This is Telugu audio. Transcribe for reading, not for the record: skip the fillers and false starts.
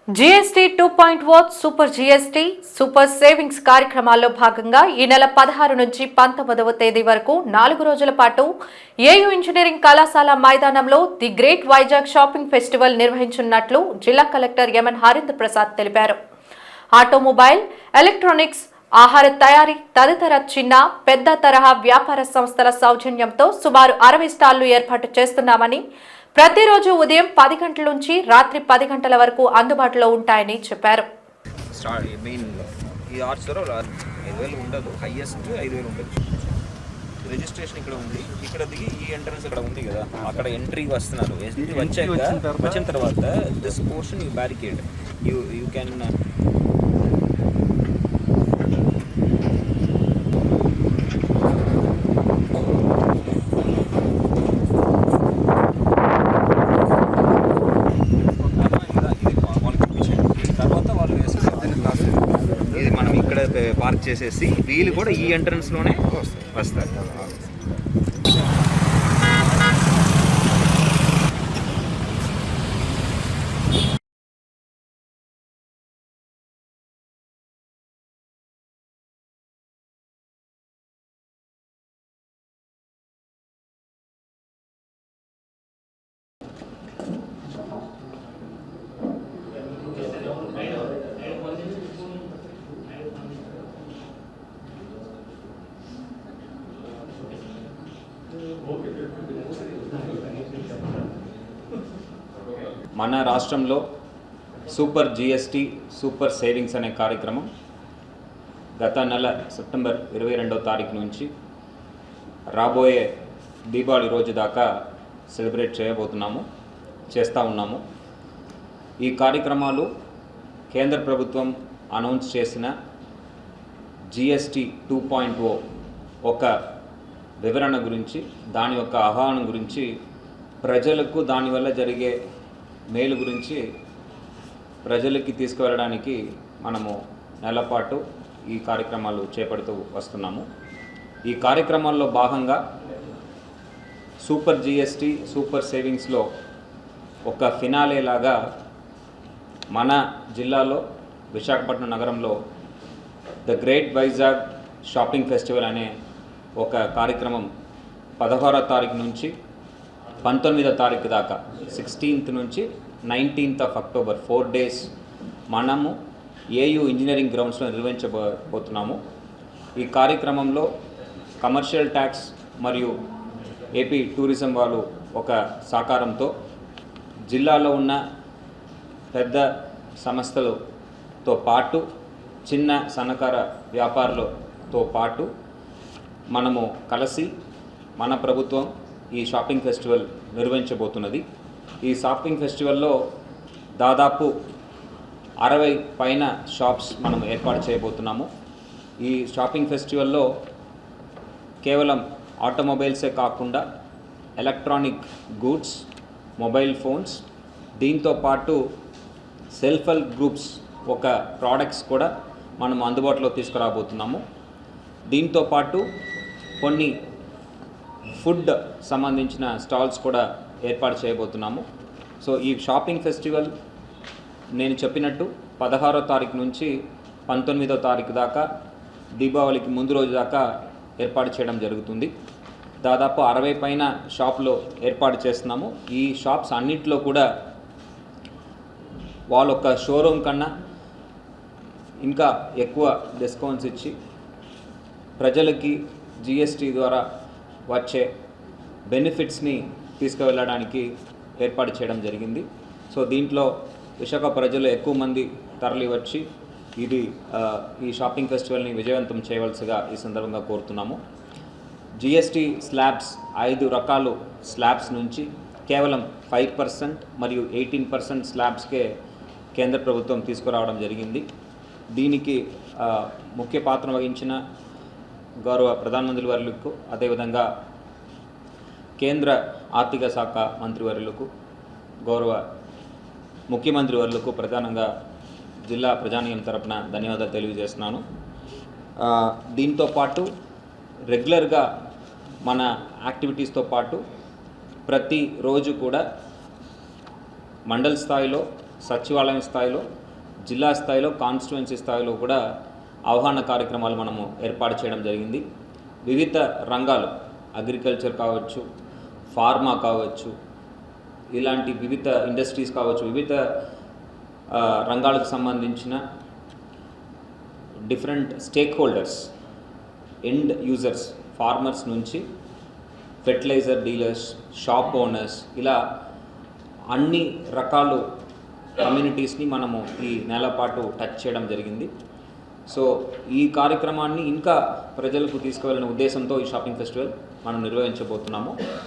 GST 2.0 super GST super savings కార్యక్రమాల్లో భాగంగా ఈ నెల 16 నుంచి 19వ తేదీ వరకు 4 రోజుల పాటు ఏయూ ఇంజనీరింగ్ కళాశాల మైదానంలో the great Vizag shopping festival నిర్వహించనున్నట్లు జిల్లా కలెక్టర్ ఎంఎన్ హరీంద్ర ప్రసాద్ తెలిపారు. ఆటోమొబైల్, ఎలక్ట్రానిక్స్, ఆహార తయారీ తదితర చిన్న పెద్ద తరహా వ్యాపార సంస్థల సౌజన్యంతో సుమారు 60 స్టాళ్లు ఏర్పాటు చేస్తున్నామని, ప్రతిరోజు ఉదయం 10 గంటల నుంచి రాత్రి 10 గంటల వరకు అందుబాటులో ఉంటాయని చెప్పారు. రిజిస్ట్రేషన్ ఇక్కడ ఉంది, ఇక్కడ దిగి ఈ ఎంట్రన్స్ ఇక్కడ ఉంది కదా, అక్కడ ఎంట్రీ వస్తున్నారు. వచ్చిన తర్వాత this portion you barricade you can park చేసేసి వీళ్ళు కూడా ఈ ఎంట్రన్స్లోనే వస్తారు. మన రాష్ట్రంలో సూపర్ జీఎస్టీ సూపర్ సేవింగ్స్ అనే కార్యక్రమం గత నెల సెప్టెంబర్ 22వ తారీఖు నుంచి రాబోయే దీపావళి రోజు దాకా సెలబ్రేట్ చేస్తూ ఉన్నాము. ఈ కార్యక్రమాలు కేంద్ర ప్రభుత్వం అనౌన్స్ చేసిన జీఎస్టీ 2.0 ఒక వివరణ గురించి, దాని యొక్క ఆహ్వానం గురించి, ప్రజలకు దానివల్ల జరిగే మేలు గురించి ప్రజలకి తీసుకువెళ్ళడానికి మనము నెలపాటు ఈ కార్యక్రమాలు చేపడుతూ వస్తున్నాము. ఈ కార్యక్రమాల్లో భాగంగా సూపర్ జీఎస్టీ సూపర్ సేవింగ్స్లో ఒక ఫినాలే లాగా మన జిల్లాలో విశాఖపట్నం నగరంలో the great Vizag shopping festival అనే ఒక కార్యక్రమం 16వ తారీఖు నుంచి 19వ తారీఖు దాకా 16th నుంచి 19th of October 4 days మనము ఏయూ ఇంజనీరింగ్ గ్రౌండ్స్లో నిర్వహించబోతున్నాము. ఈ కార్యక్రమంలో కమర్షియల్ ట్యాక్స్ మరియు ఏపీ టూరిజం వాళ్ళు ఒక సహకారంతో జిల్లాలో ఉన్న పెద్ద సంస్థలతో పాటు చిన్న సన్నకార వ్యాపారులతో పాటు మనము కలిసి మన ప్రభుత్వం ఈ షాపింగ్ ఫెస్టివల్ నిర్వహించబోతున్నది. ఈ షాపింగ్ ఫెస్టివల్లో దాదాపు 60 పైన షాప్స్ మనం ఏర్పాటు చేయబోతున్నాము. ఈ షాపింగ్ ఫెస్టివల్లో కేవలం ఆటోమొబైల్సే కాకుండా ఎలక్ట్రానిక్ గూడ్స్, మొబైల్ ఫోన్స్, దీంతో పాటు సెల్ఫ్ హెల్ప్ గ్రూప్స్ ఒక ప్రోడక్ట్స్ కూడా మనం అందుబాటులో తీసుకురాబోతున్నాము. దీంతో పాటు కొన్ని ఫుడ్ సంబంధించిన స్టాల్స్ కూడా ఏర్పాటు చేయబోతున్నాము. సో ఈ షాపింగ్ ఫెస్టివల్ నేను చెప్పినట్టు 16వ తారీఖు నుంచి 19వ తారీఖు దాకా దీపావళికి ముందు రోజు దాకా ఏర్పాటు చేయడం జరుగుతుంది. దాదాపు 60 పైన షాపులో ఏర్పాటు చేస్తున్నాము. ఈ షాప్స్ అన్నింటిలో కూడా వాళ్ళొక్క షోరూమ్ కన్నా ఇంకా ఎక్కువ డిస్కౌంట్స్ ఇచ్చి ప్రజలకి జీఎస్టీ ద్వారా వచ్చే బెనిఫిట్స్ని తీసుకువెళ్ళడానికి ఏర్పాటు చేయడం జరిగింది. సో దీంట్లో విశాఖ ప్రజలు ఎక్కువ మంది తరలి వచ్చి ఈ షాపింగ్ ఫెస్టివల్ని విజయవంతం చేయవలసిగా ఈ సందర్భంగా కోరుతున్నాము. జీఎస్టీ స్లాబ్స్ 5 రకాలు స్లాబ్స్ నుంచి కేవలం 5% మరియు 18% స్లాబ్స్కే కేంద్ర ప్రభుత్వం తీసుకురావడం జరిగింది. దీనికి ముఖ్య పాత్ర వహించిన గౌరవ ప్రధానమంత్రి వర్యులకు, అదేవిధంగా కేంద్ర ఆర్థిక శాఖ మంత్రివర్యులకు, గౌరవ ముఖ్యమంత్రి వర్యులకు ప్రధానంగా జిల్లా ప్రజానీయం తరపున ధన్యవాదాలు తెలియజేస్తున్నాను. దీంతో పాటు రెగ్యులర్గా మన యాక్టివిటీస్తో పాటు ప్రతిరోజు కూడా మండల స్థాయిలో సచివాలయం స్థాయిలో, జిల్లా స్థాయిలో, కాన్స్టిట్యుయెన్సీ స్థాయిలో కూడా అవగాహన కార్యక్రమాలు మనము ఏర్పాటు చేయడం జరిగింది. వివిధ రంగాలు, అగ్రికల్చర్ కావచ్చు, ఫార్మా కావచ్చు, ఇలాంటి వివిధ ఇండస్ట్రీస్ కావచ్చు, వివిధ రంగాలకు సంబంధించిన different stake holders, end users, farmers నుంచి ఫెర్టిలైజర్ డీలర్స్, షాప్ ఓనర్స్, ఇలా అన్ని రకాలు కమ్యూనిటీస్ని మనము ఈ నెల పాటు టచ్ చేయడం జరిగింది. సో ఈ కార్యక్రమాన్ని ఇంకా ప్రజలకు తీసుకువెళ్ళిన ఉద్దేశంతో ఈ షాపింగ్ ఫెస్టివల్ మనం నిర్వహించబోతున్నాము.